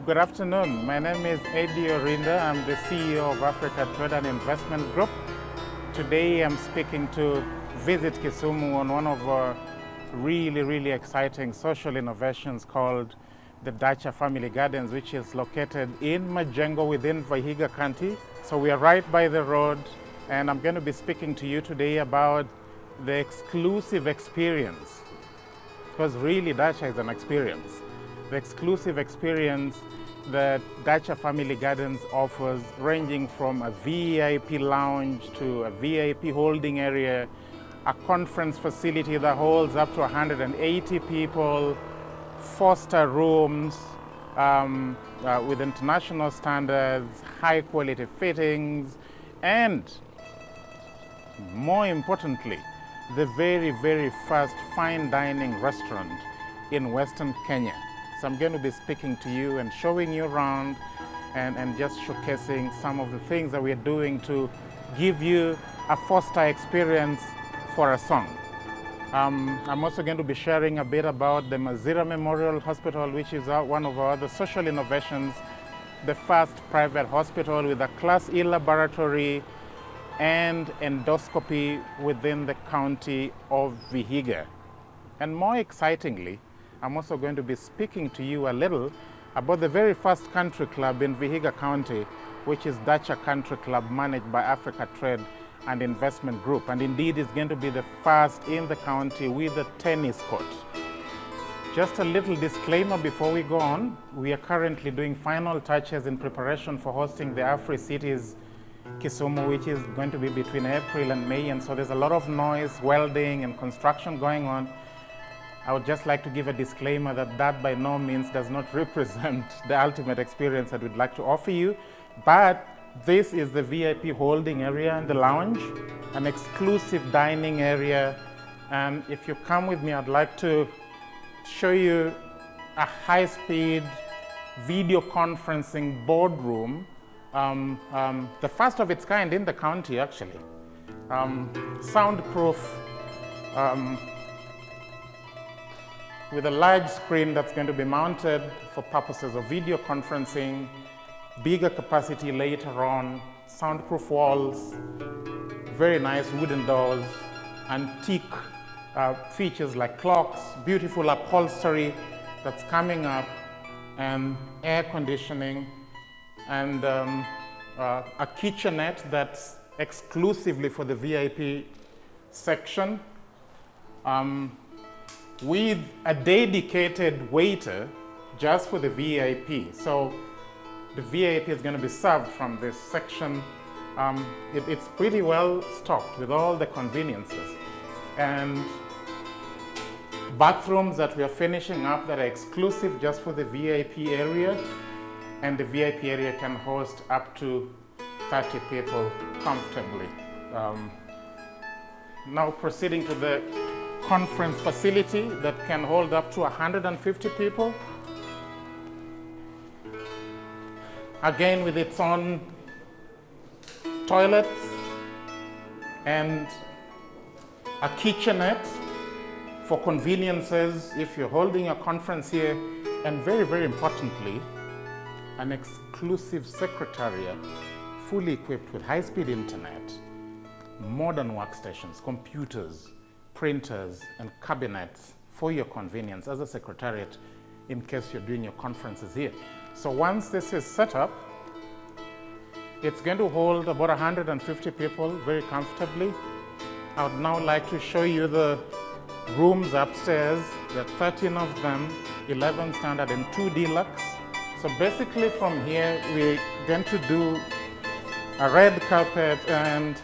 Good afternoon. My name is Eddy Orinda. I'm the CEO of Africa Trade and Investment Group. Today I'm speaking to visit Kisumu on one of our really exciting social innovations called the Dacha Family Gardens, which is located in Majengo within Vihiga County. So we are right by the road, and I'm going to be speaking to you today about the exclusive experience, because really Dacha is an experience. The exclusive experience that Dacha Family Gardens offers, ranging from a VIP lounge to a VIP holding area, a conference facility that holds up to 180 people, 4-star rooms with international standards, high quality fittings, and more importantly, the very first fine dining restaurant in Western Kenya. So I'm going to be speaking to you and showing you around and just showcasing some of the things that we're doing to give you a 4-star experience for a song. I'm also going to be sharing a bit about the Mazira Memorial Hospital, which is one of our other social innovations, the first private hospital with a Class E laboratory and endoscopy within the county of Vihiga. And more excitingly, I'm also going to be speaking to you a little about the very first country club in Vihiga County, which is Dacha Country Club, managed by Africa Trade and Investment Group. And indeed, it's going to be the first in the county with a tennis court. Just a little disclaimer before we go on. We are currently doing final touches in preparation for hosting the Afri-Cities Kisumu, which is going to be between April and May. And so there's a lot of noise, welding, and construction going on. I would just like to give a disclaimer that by no means does not represent the ultimate experience that we'd like to offer you. But this is the VIP holding area and the lounge, an exclusive dining area. And if you come with me, I'd like to show you a high-speed video conferencing boardroom, the first of its kind in the county, actually. Soundproof, with a large screen that's going to be mounted for purposes of video conferencing, bigger capacity later on, soundproof walls, very nice wooden doors, antique features like clocks, beautiful upholstery that's coming up, and air conditioning, and a kitchenette that's exclusively for the VIP section, with a dedicated waiter just for the VIP. So the VIP is going to be served from this section. It's pretty well stocked with all the conveniences. And bathrooms that we are finishing up that are exclusive just for the VIP area. And the VIP area can host up to 30 people comfortably. Now proceeding to the conference facility that can hold up to 150 people. Again, with its own toilets and a kitchenette for conveniences if you're holding a conference here, and very importantly, an exclusive secretariat fully equipped with high-speed internet, modern workstations, computers, printers, and cabinets for your convenience as a secretariat in case you're doing your conferences here. So once this is set up, it's going to hold about 150 people very comfortably. I would now like to show you the rooms upstairs. There are 13 of them, 11 standard and 2 deluxe. So basically from here, we're going to do a red carpet and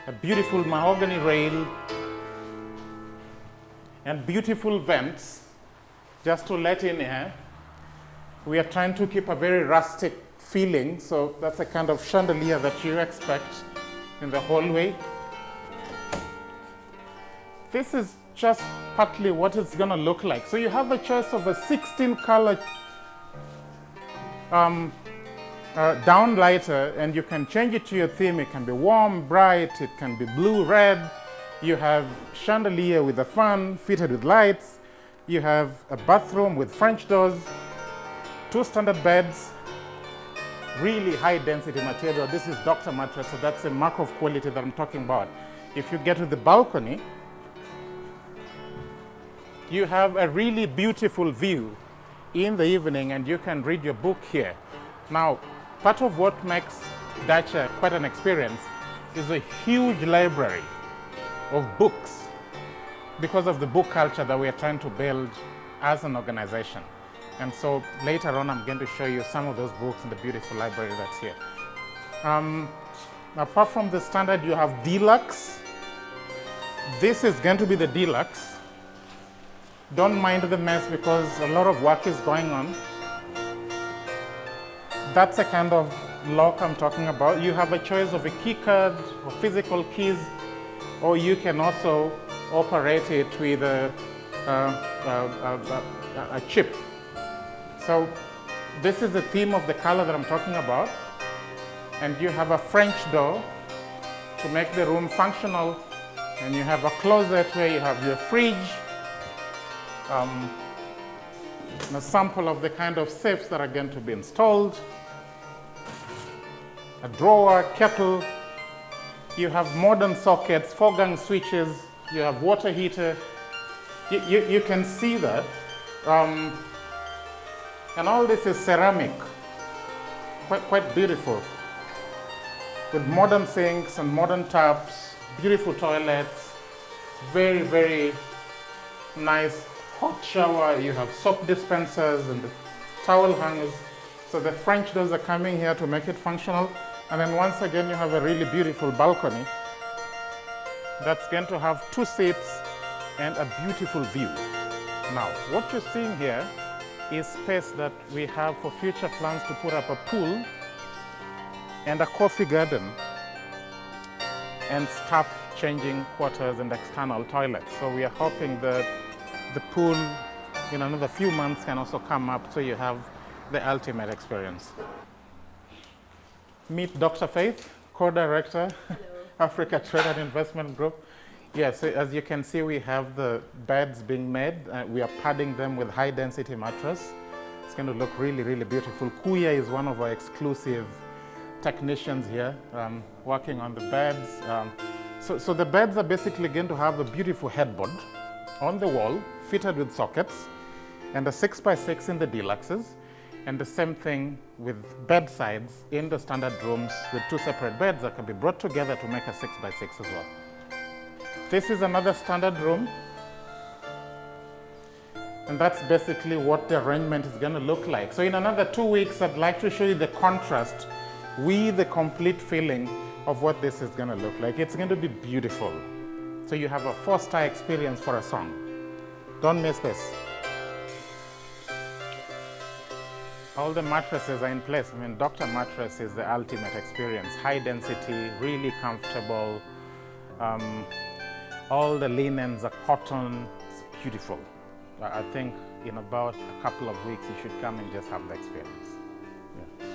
a beautiful mahogany rail and beautiful vents just to let in air. We are trying to keep a very rustic feeling, so that's a kind of chandelier that you expect in the hallway. This is just partly what it's going to look like. So you have a choice of a 16-color downlighter, and you can change it to your theme. It can be warm, bright, it can be blue, red. You have chandelier with a fan fitted with lights. You have a bathroom with French doors. 2 standard beds, really high density material. This is Dacha mattress, so that's a mark of quality that I'm talking about. If you get to the balcony, you have a really beautiful view in the evening, and you can read your book here. Now, part of what makes Dacha quite an experience is a huge library of books because of the book culture that we are trying to build as an organization. And so later on, I'm going to show you some of those books in the beautiful library that's here. Apart from the standard, you have deluxe. This is going to be the deluxe. Don't mind the mess because a lot of work is going on. That's the kind of lock I'm talking about. You have a choice of a key card or physical keys, or you can also operate it with a chip. So this is the theme of the color that I'm talking about. And you have a French door to make the room functional. And you have a closet where you have your fridge, a sample of the kind of safes that are going to be installed, a drawer, kettle. You have modern sockets, 4-gang switches, you have water heater. You can see that. And all this is ceramic, quite beautiful, with modern sinks and modern taps, beautiful toilets, very, very nice hot shower. You have soap dispensers and the towel hangers. So the French doors are coming here to make it functional. And then once again, you have a really beautiful balcony that's going to have 2 seats and a beautiful view. Now, what you're seeing here is space that we have for future plans to put up a pool and a coffee garden and staff changing quarters and external toilets. So we are hoping that the pool in another few months can also come up so you have the ultimate experience. Meet Dr. Faith, co-director, Africa Trade and Investment Group. Yes, as you can see, we have the beds being made. We are padding them with high density mattress. It's going to look really, really beautiful. Kuya is one of our exclusive technicians here working on the beds. So the beds are basically going to have a beautiful headboard on the wall, fitted with sockets, and a 6x6 in the deluxes, and the same thing with bedsides in the standard rooms with 2 separate beds that can be brought together to make a 6x6 as well. This is another standard room, and that's basically what the arrangement is going to look like. So in another 2 weeks, I'd like to show you the contrast with the complete feeling of what this is going to look like. It's going to be beautiful. So you have a 4-star experience for a song. Don't miss this. All the mattresses are in place. I mean, Dr. Mattress is the ultimate experience. High density, really comfortable. All the linens are cotton. It's beautiful. I think in about a couple of weeks, you should come and just have the experience. Yeah.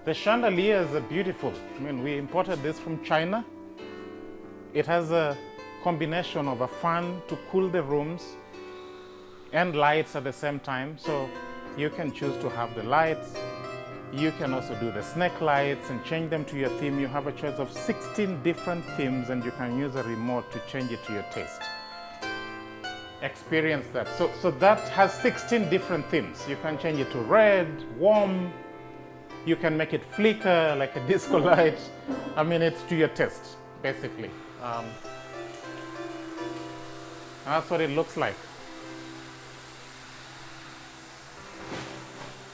The chandeliers are beautiful. I mean, we imported this from China. It has a combination of a fan to cool the rooms and lights at the same time. So you can choose to have the lights. You can also do the snake lights and change them to your theme. You have a choice of 16 different themes, and you can use a remote to change it to your taste. Experience that. So that has 16 different themes. You can change it to red, warm. You can make it flicker like a disco light. I mean, it's to your taste, basically. That's what it looks like.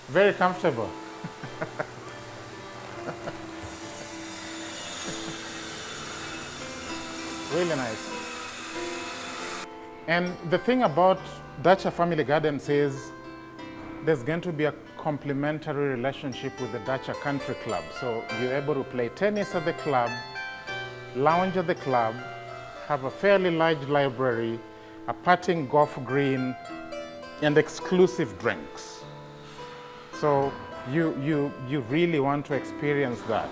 Very comfortable. Really nice. And the thing about Dacha Family Gardens is there's going to be a complementary relationship with the Dacha Country Club. So you're able to play tennis at the club, lounge at the club, have a fairly large library, a putting golf green, and exclusive drinks. So you really want to experience that.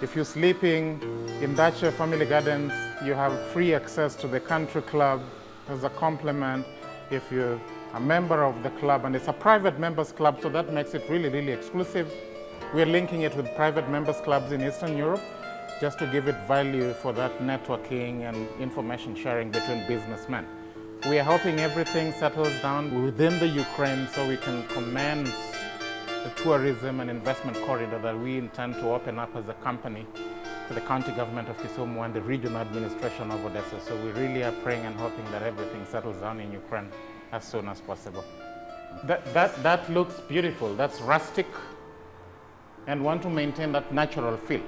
If you're sleeping in Dacha Family Gardens, you have free access to the country club as a compliment. If you're a member of the club, and it's a private members club, so that makes it really, really exclusive. We're linking it with private members clubs in Eastern Europe just to give it value for that networking and information sharing between businessmen. We are hoping everything settles down within the Ukraine so we can commence the tourism and investment corridor that we intend to open up as a company to the county government of Kisumu and the regional administration of Odessa. So we really are praying and hoping that everything settles down in Ukraine as soon as possible. That looks beautiful. That's rustic and want to maintain that natural feel.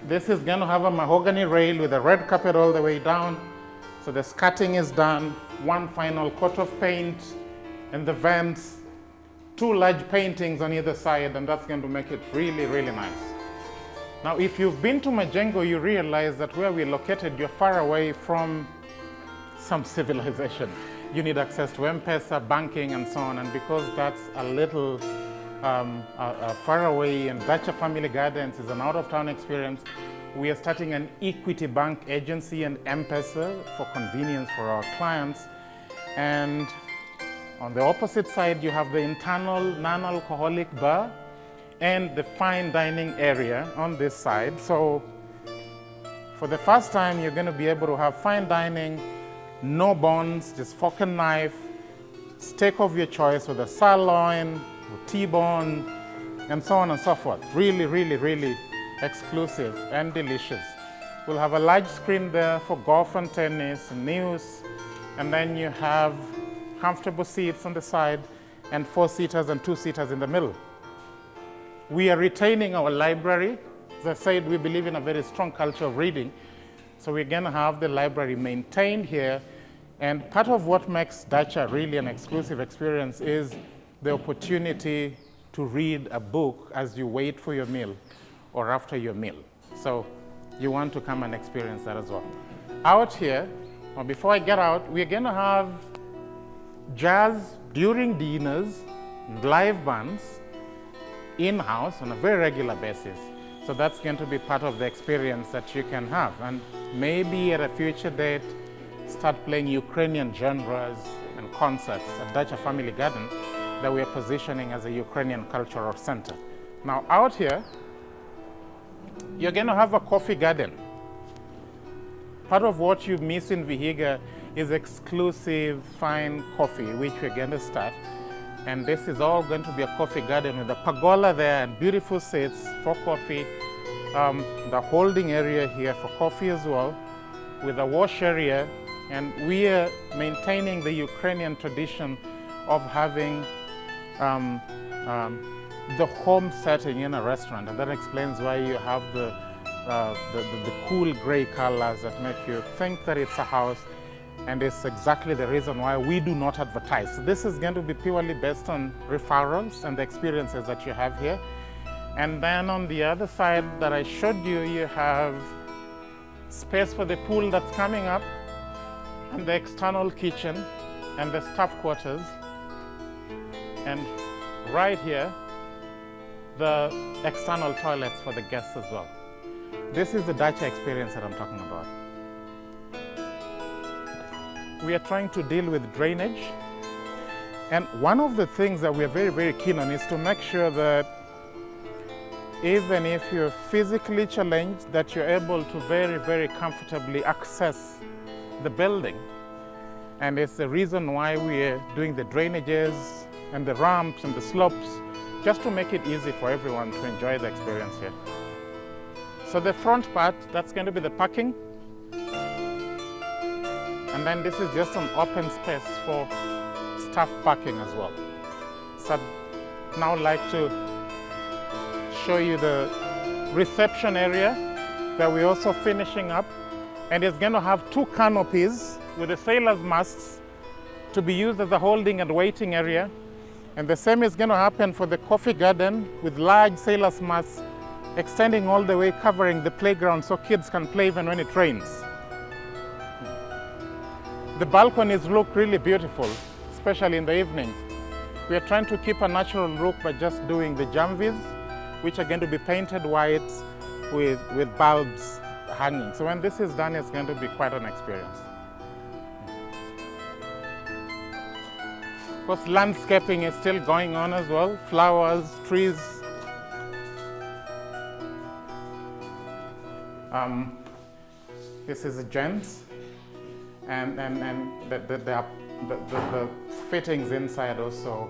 This is going to have a mahogany rail with a red carpet all the way down. So the skirting is done, one final coat of paint, and the vents, 2 large paintings on either side, and that's going to make it really, really nice. Now, if you've been to Majengo, you realize that where we're located, you're far away from some civilization. You need access to M-Pesa, banking, and so on, and because that's a little far away, and Dacha Family Gardens is an out-of-town experience, we are starting an Equity Bank agency and M-Pesa for convenience for our clients. And on the opposite side, you have the internal non-alcoholic bar and the fine dining area on this side. So for the first time, you're going to be able to have fine dining, no bones, just fork and knife, steak of your choice with a sirloin, with T-bone, and so on and so forth. Really, really, really exclusive and delicious. We'll have a large screen there for golf and tennis and news, and then you have comfortable seats on the side and 4-seaters and 2-seaters in the middle. We are retaining our library. As I said, we believe in a very strong culture of reading, so we're going to have the library maintained here, and part of what makes Dacha really an exclusive experience is the opportunity to read a book as you wait for your meal or after your meal. So you want to come and experience that as well. Out here, or before I get out, we're going to have jazz during dinners, live bands, in-house on a very regular basis. So that's going to be part of the experience that you can have. And maybe at a future date, start playing Ukrainian genres and concerts at Dacha Family Garden that we are positioning as a Ukrainian cultural center. Now out here, you're going to have a coffee garden. Part of what you miss in Vihiga is exclusive fine coffee, which we're going to start. And this is all going to be a coffee garden with a pergola there and beautiful seats for coffee. The holding area here for coffee as well, with a wash area. And we are maintaining the Ukrainian tradition of having the home setting in a restaurant, and that explains why you have the cool gray colors that make you think that it's a house, and it's exactly the reason why we do not advertise. So this is going to be purely based on referrals and the experiences that you have here. And then on the other side that I showed you, you have space for the pool that's coming up, and the external kitchen, and the staff quarters, and right here, the external toilets for the guests as well. This is the Dacha experience that I'm talking about. We are trying to deal with drainage, and one of the things that we are very, very keen on is to make sure that even if you're physically challenged, that you're able to very, very comfortably access the building. And it's the reason why we're doing the drainages and the ramps and the slopes, just to make it easy for everyone to enjoy the experience here. So the front part, that's going to be the parking. And then this is just an open space for staff parking as well. So I'd now like to show you the reception area that we're also finishing up. And it's going to have 2 canopies with the sailors' masts to be used as a holding and waiting area. And the same is going to happen for the coffee garden with large sailors' masts extending all the way, covering the playground so kids can play even when it rains. The balconies look really beautiful, especially in the evening. We are trying to keep a natural look by just doing the jamvis, which are going to be painted white with bulbs hanging. So when this is done, it's going to be quite an experience. course, landscaping is still going on as well. Flowers, trees. This is a gents, and the fittings inside also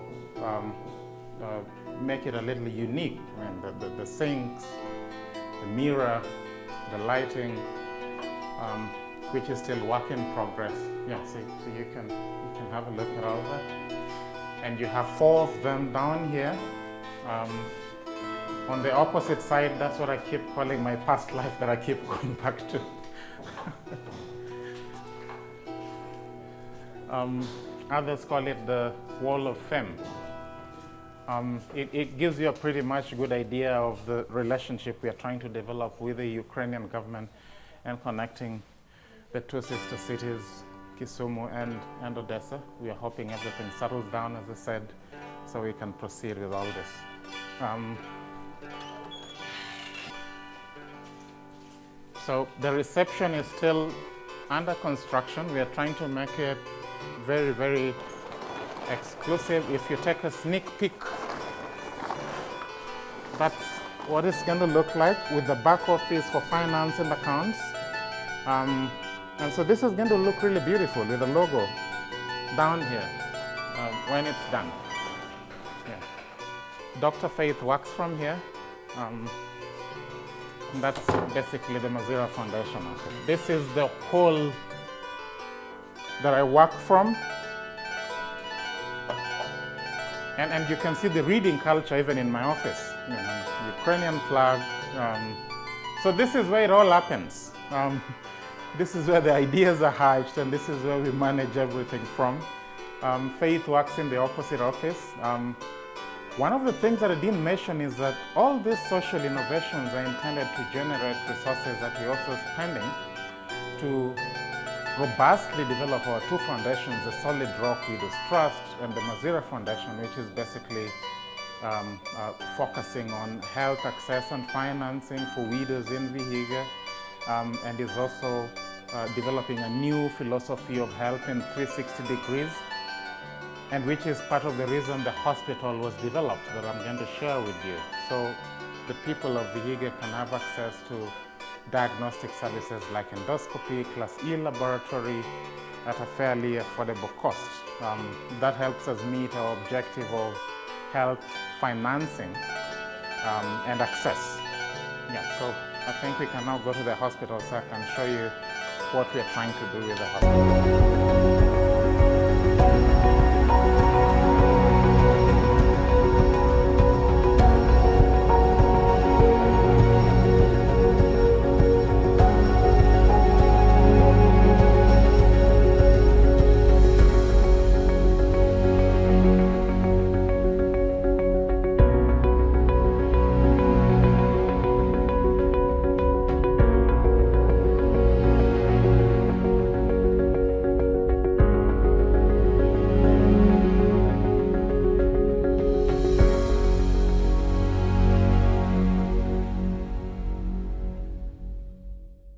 make it a little unique. I mean, the sinks, the mirror, the lighting, which is still work in progress. Yeah, so you can have a look at all that. And you have 4 of them down here. On the opposite side, that's what I keep calling my past life that I keep going back to. Others call it the Wall of Fame. It gives you a pretty much good idea of the relationship we are trying to develop with the Ukrainian government and connecting the 2 sister cities, Kisumu and Odessa. We are hoping everything settles down, as I said, so we can proceed with all this. So the reception is still under construction. We are trying to make it very, very exclusive. If you take a sneak peek, that's what it's going to look like with the back office for finance and accounts. And so this is going to look really beautiful with the logo down here when it's done. Yeah. Dr. Faith works from here. That's basically the Mazira Foundation. This is the hall that I work from. And you can see the reading culture even in my office. You know, Ukrainian flag. So this is where it all happens. This is where the ideas are hatched, and this is where we manage everything from. Faith works in the opposite office. One of the things that I didn't mention is that all these social innovations are intended to generate resources that we're also spending to robustly develop our 2 foundations, the Solid Rock Widows Trust and the Mazira Foundation, which is basically focusing on health access and financing for widows in Vihiga, and is also developing a new philosophy of health in 360 degrees, and which is part of the reason the hospital was developed that I'm going to share with you. So the people of Vihiga can have access to diagnostic services like endoscopy, Class E laboratory at a fairly affordable cost. That helps us meet our objective of health financing and access. Yeah, so I think we can now go to the hospital so I can show you what we're trying to do with the hospital.